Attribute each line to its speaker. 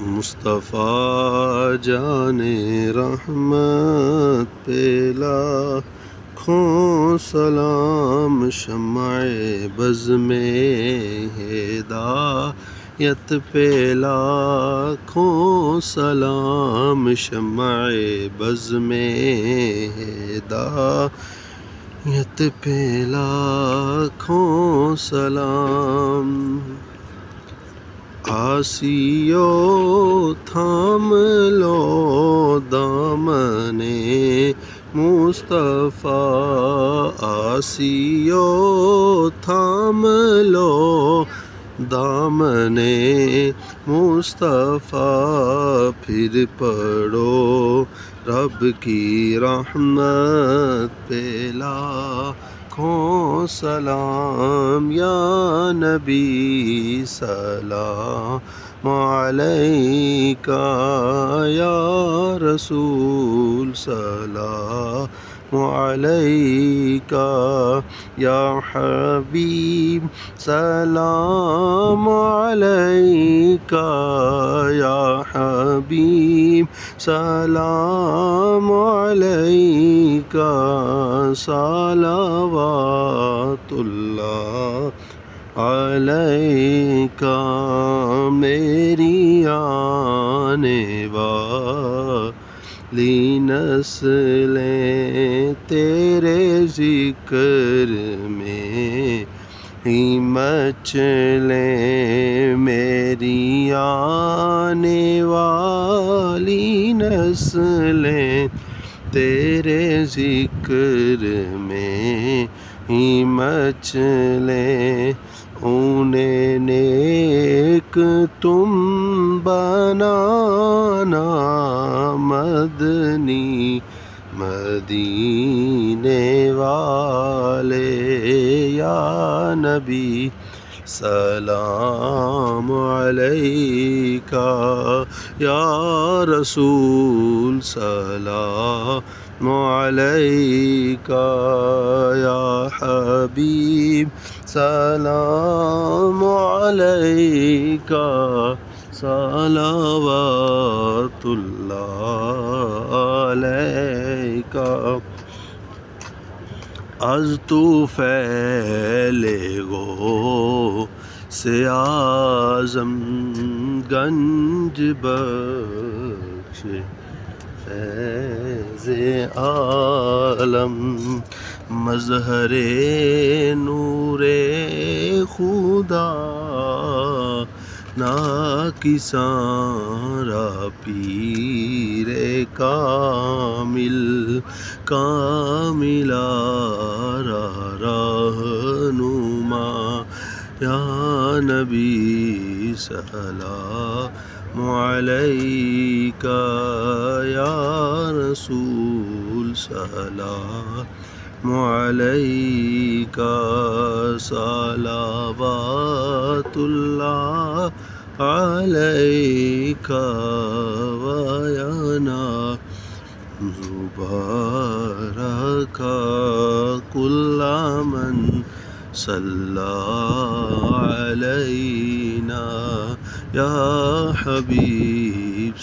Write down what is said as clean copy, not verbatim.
Speaker 1: مصطفیٰ جان رحمت پہ لاکھوں سلام، شمع بز میں ہدایت پہ لاکھوں سلام، شمع بز میں ہدایت پہ لاکھوں سلام۔ آسیو تھام لو دامن مصطفیٰ، آسیو تھام لو دامن مصطفیٰ، پھر پڑھو رب کی رحمت پہ لاکھوں سلام۔ یا نبی سلام علیکہ، یا رسول سلام علیکہ، یا حبیب سلام علیکہ، یا حبیب سلام علیکہ، صلوات اللہ علیکہ۔ میری آنے والی نسلیں تیرے ذکر میں ہی مچلیں، میری آنے والی نسلیں تیرے ذکر میں ہی مچلیں، انہیں نیک تم بنانا، مدنی مدینے والے۔ یا نبی سلام علیکہ، یا رسول سلام علیکہ، یا حبیب سلام علیکہ، صلوات اللہ علیکہ۔ از طفیل غوث اعظم گنج بخش فیض عالم، مظہر نور خدا ناکساں را، پیر کامل کاملا را رہنما۔ یا نبی سلام علیکہ، یا رسول سلام علیکہ، صلوات اللہ علیکہ، وینام مبارک کل من صلی علینا، یا حبیب